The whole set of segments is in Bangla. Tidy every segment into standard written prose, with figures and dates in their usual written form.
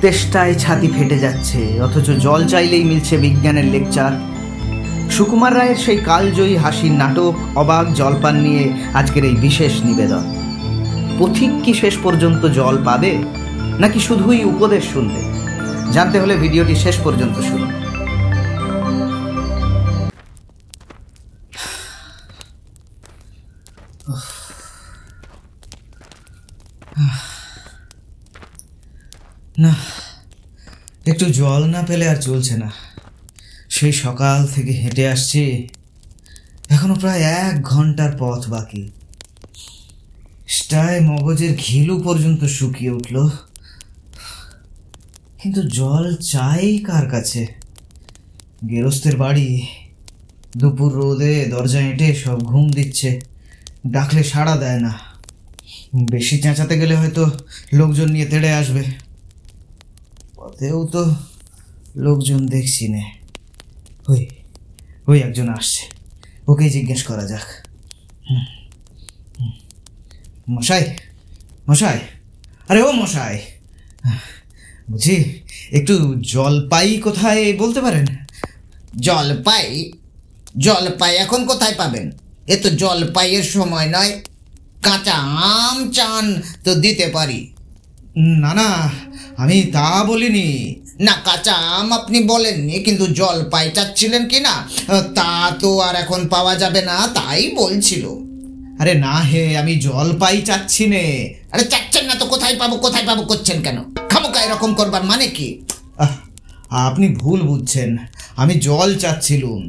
তেষ্টায় ছাতি ফেটে যাচ্ছে, অথচ জল চাইলেই মিলছে বিজ্ঞানের লেকচার। সুকুমার রায়ের সেই কালজয়ী হাসির নাটক অবাক জলপান নিয়ে আজকের এই বিশেষ নিবেদন। পথিক কি শেষ পর্যন্ত জল পাবে, নাকি শুধুই উপদেশ শুনবে? জানতে হলে ভিডিওটি শেষ পর্যন্ত শুনুন। না, একটু জল না পেলে আর চলছে না। সেই সকাল থেকে হেঁটে আসছি, এখনো প্রায় 1 ঘন্টার পথ বাকি। স্টায় মগজের ঘিলু পর্যন্ত শুকিয়ে উঠল, কিন্তু জল চাই কার কাছে? গেরস্তের বাড়ি, দুপুর রোদে দরজা এঁটে সব ঘুম দিচ্ছে, ডাকলে সাড়া দেয় না। বেশি চেঁচাতে গেলে হয়তো লোকজন নিয়ে তেড়ে আসবে। পথেও তো লোকজন দেখছি নে। ওই একজন আসছে, ওকেই জিজ্ঞেস করা যাক। মশাই, মশাই, আরে ও মশাই, বুঝি একটু জলপাই কোথায় বলতে পারেন? জলপাই? জলপাই এখন কোথায় পাবেন? এ তো জলপাইয়ের সময় নয়। কাঁচা আম চান তো দিতে পারি। না না, আমি তা বলিনি। না, কাঁচা আম আপনি বলেননি, কিন্তু জলপাই চাচ্ছিলেন কি না তা তো আর এখন পাওয়া যাবে না, তাই বলছিল। আরে না হে, আমি জলপাই চাচ্ছি নে। আরে চাচ্ছেন না তো কোথায় পাবো কোথায় পাবো করছেন কেন? খামোকা এরকম করবার মানে কি? আপনি ভুল বুঝছেন, আমি জল চাচ্ছিলুম।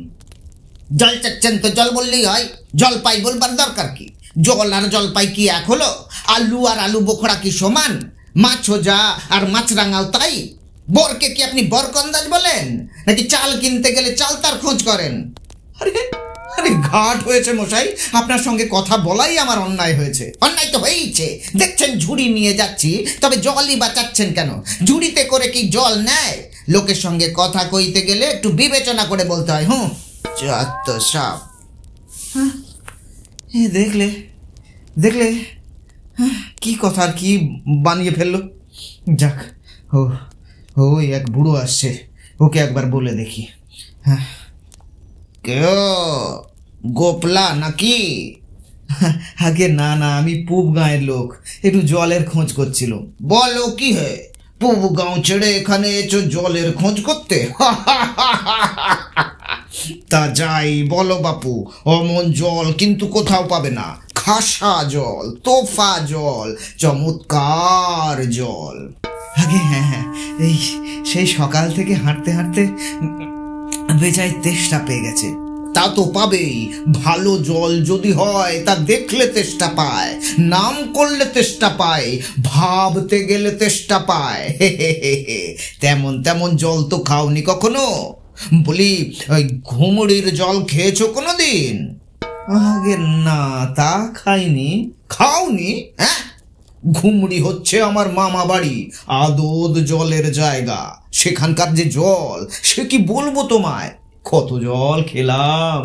জল চাচ্ছেন তো জল বললেই হয়, জলপাই বলবার দরকার কি? জল আর জলপাই কি এক হলো? আলু আর আলু বোখরা কি সমান? মাছ হোজা আর মাছরাঙাও তাই? বরকে কি আপনি বরকন্দাজ বলেন, নাকি চাল কিনতে গেলে চাল তার খোঁজ করেন? আরে আরে ঘাট হয়েছে মশাই, আপনার সঙ্গে কথা বলাই আমার অন্যায় হয়েছে। অন্যায় তো হয়েইছে। দেখছেন ঝুড়ি নিয়ে যাচ্ছি, তবে জলই বাঁচাচ্ছেন কেন? ঝুড়িতে করে কি জল নেয়? লোকের সঙ্গে কথা কইতে গেলে একটু বিবেচনা করে বলতে হয়। যত সব। দেখলে দেখলে কি কথা আর কি বানিয়ে ফেললো। যাক, ওই এক বুড়ো আসছে, ওকে একবার বলে দেখি। হ্যাঁ, কেউ গোপলা নাকি? আগে না না, আমি পূব গাঁয়ের লোক, একটু জলের খোঁজ করছিল। বলো কি হে, পূব গাঁও ছেড়ে এখানে এসো জলের খোঁজ করতে? তা যাই বলো বাপু, অমন জল কিন্তু কোথাও পাবে না। খাসা জল, তোফা জল, চমৎকার জল। আগে হ্যাঁ, এই সেই সকাল থেকে হাঁটতে হাঁটতে বেজায় তেষ্টা পেয়ে গেছে। তা তো পাবেই। ভালো জল যদি হয় তা দেখলে তেষ্টা পায়, নাম করলে তেষ্টা পায়, ভাবতে গেলে তেষ্টা পায়। তেমন তেমন জল তো খাওনি কখনো? বলি, ওই ঘুমড়ির জল খেয়েছো কোনো দিন? আগে না, তা খাইনি। খাওনি? হ্যাঁ, ঘুমড়ি হচ্ছে আমার মামা বাড়ি, আদদ জলের জায়গা। সেখানকার যে জল, সে কি বলবো তোমায়। কত জল খেলাম,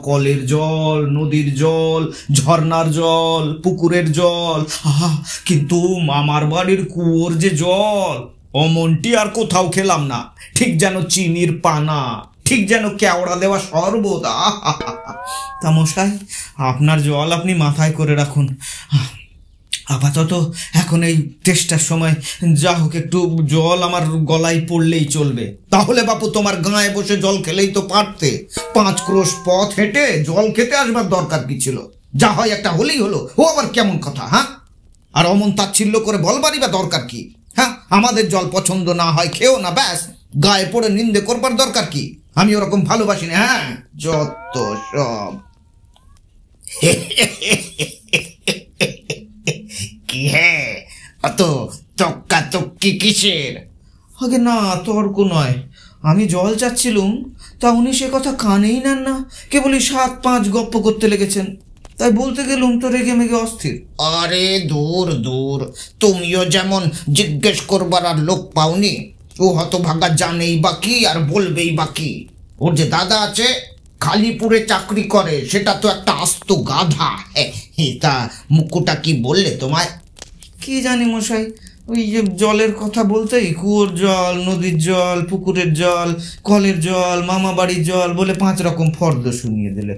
কলের জল, নদীর জল, ঝর্ণার জল, পুকুরের জল, কিন্তু মামার বাড়ির কুয়োর যে জল, অমনটি আর কোথাও খেলাম না। ঠিক যেন চিনির পানা, ঠিক যেন কেওড়া দেওয়া শরবত। তা মশাই, আপনার জল আপনি মাথায় করে রাখুন। আপাতত এখন এই টেস্টার সময় যা হোক একটু জল আমার গলায় পড়লেই চলবে। তাহলে বাপু তোমার গায়ে বসে জল খেলেই তো পারতে। 5 ক্রোশ পথ হেঁটে জল খেতে আসবার দরকার কি ছিল? যা হয় একটা হলেই হলো। ও আবার কেমন কথা? হ্যাঁ, আর অমন তাচ্ছিল্য করে বলবারই বা দরকার কি? হ্যাঁ, আমাদের জল পছন্দ না হয় খেও না, ব্যাস। গায়ে পড়ে নিন্দে করবার দরকার কি? আমি ওরকম ভালোবাসি না। হ্যাঁ, যত সব। কি হে, অত তক্কা তক্কি কিসের? আগে না, তর্ক নয়, আমি জল চাচ্ছিলুম, তা উনি সে কথা কানেই নেন না, কেবলই 7-5 গপ্প করতে লেগেছেন। তাই বলতে গেলুম তো রেগে মেগে অস্থির। আরে দূর দূর, তুমিও যেমন জিজ্ঞেস করবার আর লোক পাওনি। ও হতভাগা জানেই বাকি আর বলবেই বাকি। ওর যে দাদা আছে, খালিপুরে চাকরি করে, সেটা তো একটা আস্ত গাধা। তা মুকুটা কি বললে তোমায়? কি জানি মশাই, ওই যে জলের কথা বলতেই কুয়োর জল, নদীর জল, পুকুরের জল, কলের জল, মামা বাড়ির জল বলে 5 রকম ফর্দ শুনিয়ে দিলে।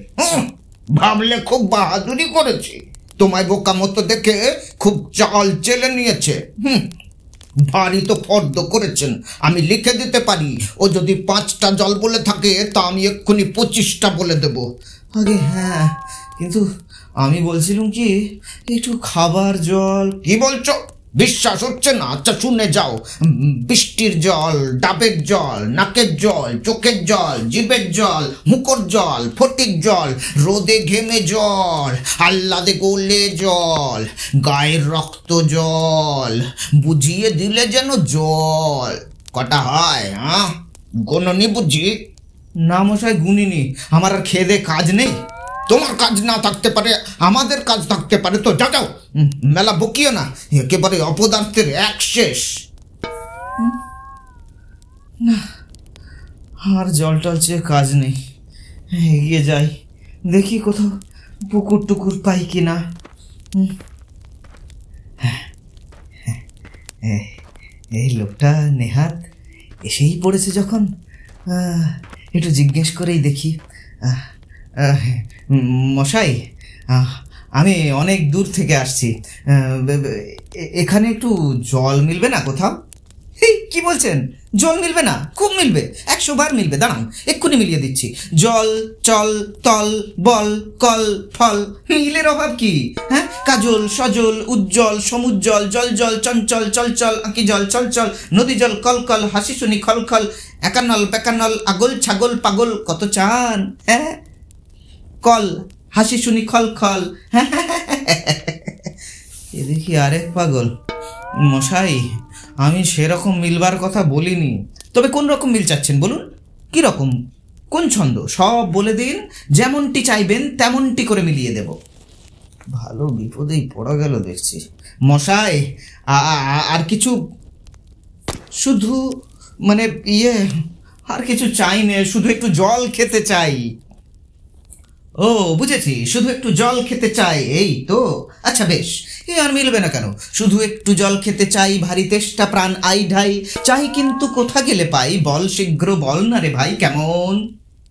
ভাবলে খুব বাহাদুরি করেছি, তোমায় বোকা মতো দেখে খুব চাল চেলে নিয়েছে। ভারী তো ফর্দ করেছেন, আমি লিখে দিতে পারি। ও যদি 5টা জল বলে থাকে তা আমি এক্ষুনি 25টা বলে দেব। আগে হ্যাঁ, কিন্তু আমি বলছিলাম কি একটু খাবার জল। কি বলছো? বিশ্বাস হচ্ছে না? আচ্ছা শুনে যাও। বৃষ্টির জল, ডাবের জল, নাকের জল, চোখের জল, জিভের জল, মুখর জল, ফটিক জল, রোদে ঘেমে জল, আহ্লাদে গলে জল, গায়ের রক্ত জল, বুঝিয়ে দিলে যেন জল। কটা হয়? গণনি বুঝি? না মশাই, গুনিনি। আমার আর খেয়ে দে কাজ নেই। তোমার কাজ না থাকতে পারে, আমাদের কাজ থাকতে পারে তো। যাও যাও, মেলা বকিও না, একেবারে অপদার্থের এক শেষ। না, আর জল টল চেয়ে কাজ নেই। এগিয়ে যাই, দেখি কোথাও পুকুর টুকুর পাই কিনা। এই লোকটা নেহাত এসেই পড়েছে যখন, একটু জিজ্ঞেস করেই দেখি। মশাই, আমি অনেক দূর থেকে আসছি, এখানে একটু জল মিলবে না কোথাও? এই কি বলছেন? জল মিলবে না? খুব মিলবে, 100 বার মিলবে। দাঁড়ান, এক্ষুনি মিলিয়ে দিচ্ছি। জল, চল, তল, বল, কল, ফল, মিলের অভাব কি? হ্যাঁ, কাজল, সজল, উজ্জ্বল, সমুজ্জ্বল, জল জল, চঞ্চল, চলচল, আঁকি জল, চলচল, নদী জল, কলকল, হাসি শুনি খলখল, একানল পেকানল, আগল ছাগল পাগল, কত চান? হ্যাঁ, কল, হাসি শুনি খল খল। এ দেখি আরেক পাগল। মশাই, আমি সেরকম মিলবার কথা বলিনি, তবে কোন রকম মিল চাচ্ছেন বলুন? কি রকম, কোন ছন্দ, সব বলে দিন, যেমনটি চাইবেন তেমনটি করে মিলিয়ে দেব। ভালো বিপদেই পড়া গেল দেখছি। মশাই, আর কিছু, শুধু মানে আর কিছু চাই না, শুধু একটু জল খেতে চাই। ও বুঝেছি, শুধু একটু জল খেতে চাই, এই তো। আচ্ছা বেশ, আর মিলবে না কেন? শুধু একটু জল খেতে চাই, ভারী তেষ্টা প্রাণ আই ঢাই, চাই কিন্তু কোথা গেলে পাই, বল শীঘ্র বল না রে ভাই। কেমন,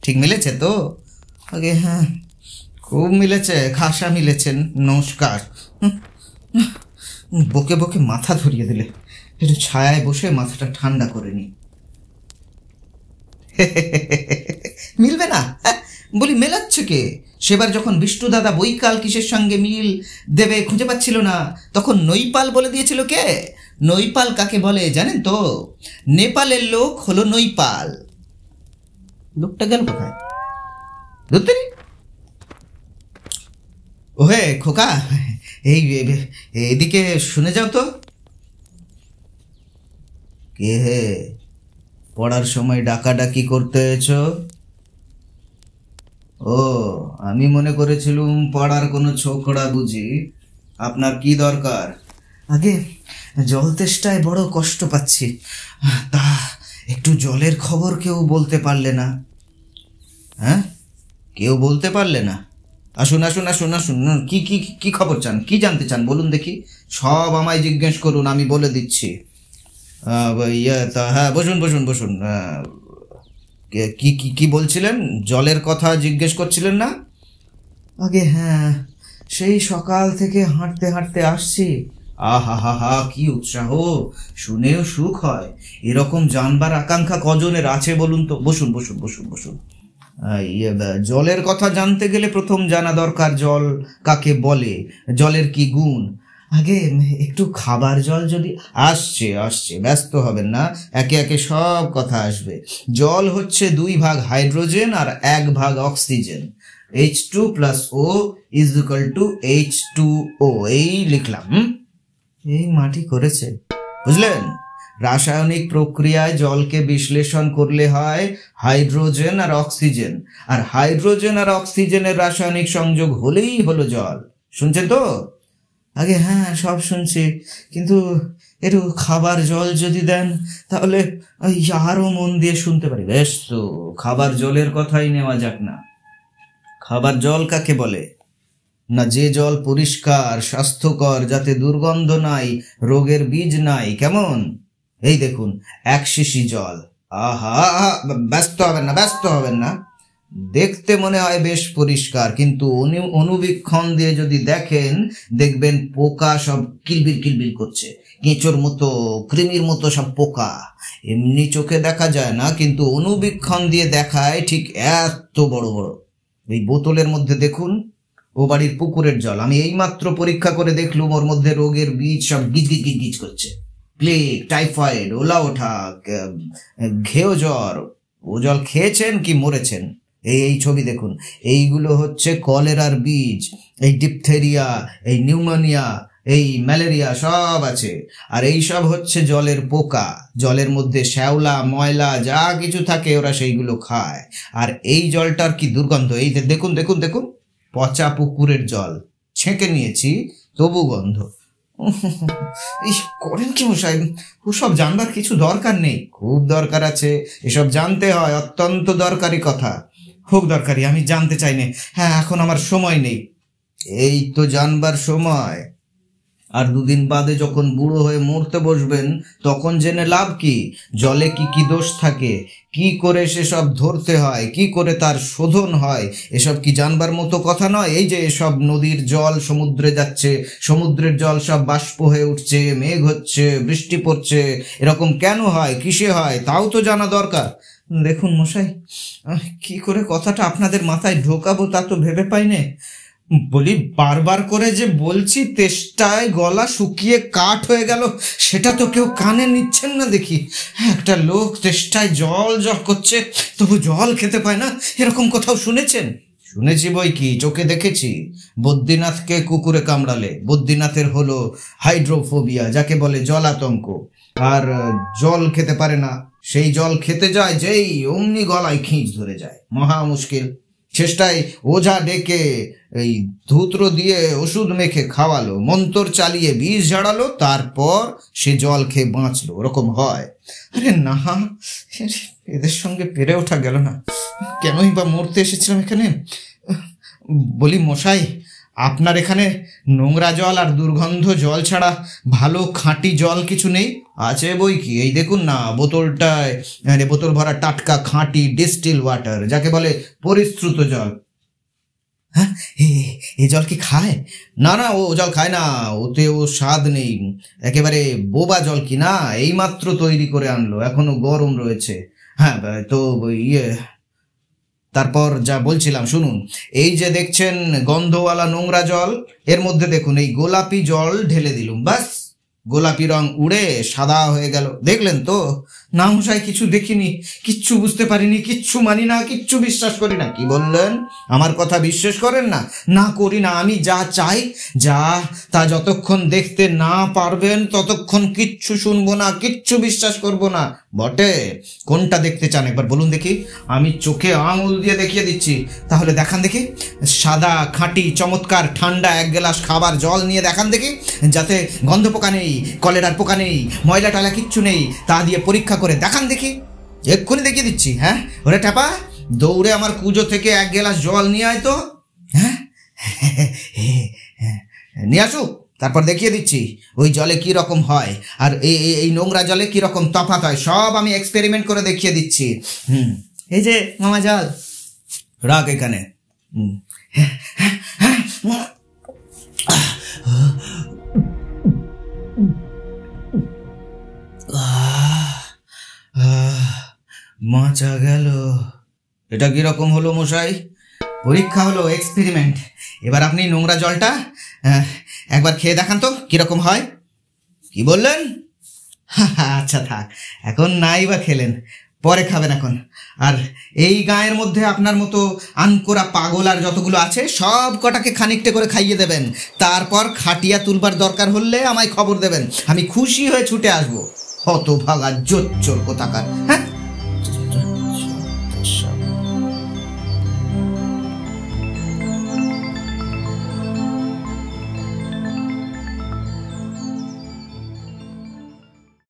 ঠিক মিলেছে তো? আগে হ্যাঁ, খুব মিলেছে, খাসা মিলেছেন। নমস্কার। বকে বকে মাথা ধরিয়ে দিলে, একটু ছায়ায় বসে মাথাটা ঠান্ডা করে নি। মিলবে না বলি, মেলাচ্ছে কে? সেবার যখন বিষ্ণু দাদা বৈকাল কিসের সঙ্গে মিল দেবে খুঁজে পাচ্ছিল না, তখন নৈপাল বলে দিয়েছিল কে? নৈপাল কাকে বলে জানেন তো? নেপালের লোক হলো নৈপাল। লোকটা গেল কোথায়? ওহে খোকা, এই এদিকে শুনে যাও তো। কে হে? পড়ার সময় ডাকাডাকি করতে এসো? ও, আমি মনে করেছিলুম পাড়ার কোনো ছোকরা বুঝি। আপনার কি দরকার? আগে জল তেষ্টায় বড় কষ্ট পাচ্ছি, তা একটু জলের খবর কেউ বলতে পারলে না? হ্যাঁ, কেউ বলতে পারলে না? আসুন আসুন আসুন আসুন, কি কি কি খবর চান, কি জানতে চান বলুন দেখি। সব আমায় জিজ্ঞেস করুন, আমি বলে দিচ্ছি। তা হ্যাঁ, বসুন বসুন বসুন। কি কি কি বলছিলেন? জলের কথা জিজ্ঞেস করছিলেন না? আগে হ্যাঁ, সেই সকাল থেকে হাঁটতে হাঁটতে আসছি। আহা হা হা, কি উৎসাহ, শুনেও সুখ হয়। এরকম জানবার আকাঙ্ক্ষা কজনের আছে বলুন তো? বসুন বসুন বসুন বসুন। জলের কথা জানতে গেলে প্রথম জানা দরকার জল কাকে বলে, জলের কি গুণ। আগে একটু খাবার জল যদি। আসছে আসছে, ব্যস্ত হবেন না, একে একে সব কথা আসবে। জল হচ্ছে 2 ভাগ হাইড্রোজেন আর 1 ভাগ অক্সিজেন। H2+O = H2O। এই লিখলাম, এই মাটি করেছে, বুঝলেন? রাসায়নিক প্রক্রিয়ায় জলকে বিশ্লেষণ করলে হয় হাইড্রোজেন আর অক্সিজেন, আর হাইড্রোজেন আর অক্সিজেনের রাসায়নিক সংযোগ হলেই হলো জল। শুনছেন তো? আগে হ্যাঁ, সব শুনছি, কিন্তু একটু খাবার জল যদি দেন তাহলে আরো মন দিয়ে শুনতে পারি। বেশ, তো খাবার জলের কথাই নেওয়া যাক না। খাবার জল কাকে বলে? না যে জল পরিষ্কার স্বাস্থ্যকর, যাতে দুর্গন্ধ নাই, রোগের বীজ নাই। কেমন? এই দেখুন, এক শিশি জল। আহা, ব্যস্ত হবেন না, ব্যস্ত হবেন না। দেখতে মনে হয় বেশ পরিষ্কার, কিন্তু অনুবীক্ষণ দিয়ে যদি দেখেন, দেখবেন পোকা সব কিলবিল কিলবিল করছে, কেঁচোর মতো, কৃমির মতো সব পোকা। এমনি চোখে দেখা যায় না, কিন্তু অনুবীক্ষণ দিয়ে দেখায় ঠিক এত বড় বড়। এই বোতলের মধ্যে দেখুন, ও বাড়ির পুকুরের জল। আমি এইমাত্র পরীক্ষা করে দেখলুম, ওর মধ্যে রোগের বীজ সব গিজ গিজ গিজ গিজ করছে। প্লেগ, টাইফয়েড, ওলা ওঠা, ঘেও জ্বর। ও জল খেয়েছেন কি মরেছেন? এই ছবি দেখুন, এইগুলো হচ্ছে কলেরার বীজ। এই ডিপথেরিয়া, এই নিউমোনিয়া, এই ম্যালেরিয়া সব আছে। আর এই সব হচ্ছে জলের পোকা। জলের মধ্যে শ্যাওলা, ময়লা যা কিছু থাকে ওরা সেইগুলো খায়। আর এই জলটার কি দুর্গন্ধ! এই দেখুন দেখুন দেখুন, পচা পুকুরের জল, ছেঁকে নিয়েছি তবু গন্ধ। করেন কি মশাই? ওসব জানবার কিছু দরকার নেই। খুব দরকার আছে, এসব জানতে হয়, অত্যন্ত দরকারি কথা। খুব দরকারি, আমি জানতে চাই না। হ্যাঁ, এখন আমার সময় নেই। এই তো জানবার সময়। আর দুদিন বাদে যখন বুড়ো হয়ে মরতে বসবেন, তখন জেনে লাভ কি? জলে কি কি দোষ থাকে, কি করে সেসব ধরতে হয়, কি করে তার শোধন হয়, এসব কি জানবার মতো কথা নয়? এই যে সব নদীর জল সমুদ্রে যাচ্ছে, সমুদ্রের জল সব বাষ্প হয়ে উঠছে, মেঘ হচ্ছে, বৃষ্টি পড়ছে, এরকম কেন হয়, কিসে হয়, তাও তো জানা দরকার। দেখুন মশাই, কি করে কথাটা আপনাদের মাথায় ঢোকাবো তা তো ভেবে পাই না। বলি, বারবার করে যে বলছি, তেষ্টায় গলা শুকিয়ে কাঠ হয়ে গেল, সেটা তো কেউ কানে নিচ্ছেন না দেখি। একটা লোক তেষ্টায় জল জল করছে, তবু জল খেতে পায় না, এরকম কোথাও শুনেছেন? শুনেছি বই কি, চোখে দেখেছি। বদ্রীনাথকে কুকুরে কামড়ালে, বদ্রীনাথের হলো হাইড্রোফোবিয়া, যাকে বলে জল আতঙ্ক, আর জল খেতে পারে না। সেই জল খেতে যায় যেই, অমনি গলায় খিঁচ ধরে যায়, মহা মুশকিল। শেষটায় ওঝা ডেকে এই ধূত্র দিয়ে ওষুধ মেখে খাওয়ালো, মন্তর চালিয়ে বিষ ঝাড়ালো, তারপর সে জল খেয়ে বাঁচলো। ওরকম হয়। আরে না, এদের সঙ্গে পেরে ওঠা গেল না। কেনই বা মরতে এসেছিলাম এখানে? বলি মশাই, আপনার এখানে নোংরা জল আর দুর্গন্ধ জল ছাড়া ভালো খাঁটি জল কিছু নেই? আছে বই কি, এই দেখুন না, বোতলটায়, বোতল ভরা টাটকা খাঁটি ডিস্টিল ওয়াটার, যাকে বলে পরিশ্রুত জল। হ্যাঁ, এই জল কি খায়? না না, ও জল খায় না, ওতে ও স্বাদ নেই, একেবারে বোবা জল। কি না, এইমাত্র তৈরি করে আনলো, এখনো গরম রয়েছে। হ্যাঁ, তো তারপর যা বলছিলাম শুনুন। এই যে দেখছেন গন্ধওয়ালা নোংরা জল, এর মধ্যে দেখুন এই গোলাপি জল ঢেলে দিলুম, ব্যাস গোলাপি রং উড়ে সাদা হয়ে গেল। দেখলেন তো? না মশাই, কিছু দেখিনি, কিচ্ছু বুঝতে পারিনি, কিচ্ছু মানি না, কিচ্ছু বিশ্বাস করি না। কি বললেন? আমার কথা বিশ্বাস করেন না? না করি না। আমি যা চাই, যা তা যতক্ষণ দেখতে না পারবেন ততক্ষণ কিচ্ছু শুনবো না, কিচ্ছু বিশ্বাস করব না। বটে, কোনটা দেখতে চান একবার বলুন দেখি? আমি চোখে আঙুল দিয়ে দেখিয়ে দিচ্ছি। তাহলে দেখান দেখি, সাদা খাঁটি চমৎকার ঠান্ডা এক গ্লাস খাবার জল নিয়ে দেখান দেখি, যাতে গন্ধ পোকা নেই, কলেরার পোকা নেই, ময়লা টালা কিচ্ছু নেই, তা দিয়ে পরীক্ষা করে দেখান দেখি। এক্ষুনি দেখিয়ে দিচ্ছি। হ্যাঁ, ওরে টাপা, দৌড়ে আমার কুজো থেকে এক গ্লাস জল নিয়ে আয় তো। হ্যাঁ, নিয়ে আসুক, তারপর দেখিয়ে দিচ্ছি ওই জলে কি রকম হয়, আর এই নোংরা জলে কি রকম তফাৎ হয়, সব আমি এক্সপেরিমেন্ট করে দেখিয়ে দিচ্ছি। এই যে মামা জল, রাখ এখানে। বাঁচা গেল। এটা কিরকম হলো মশাই? পরীক্ষা হলো, এক্সপেরিমেন্ট। এবার আপনি নোংরা জলটা একবার খেয়ে দেখান তো কিরকম হয়। কি বললেন? আচ্ছা থাক, এখন নাই বা খেলেন, পরে খাবেন এখন। আর এই গাঁয়ের মধ্যে আপনার মতো আনকোরা পাগল আর যতগুলো আছে সব কটাকে খানিকটা করে খাইয়ে দেবেন। তারপর খাটিয়া তুলবার দরকার হলে আমায় খবর দেবেন, আমি খুশি হয়ে ছুটে আসবো। হতভাগা জোচ্চোর কোথাকার। হ্যাঁ।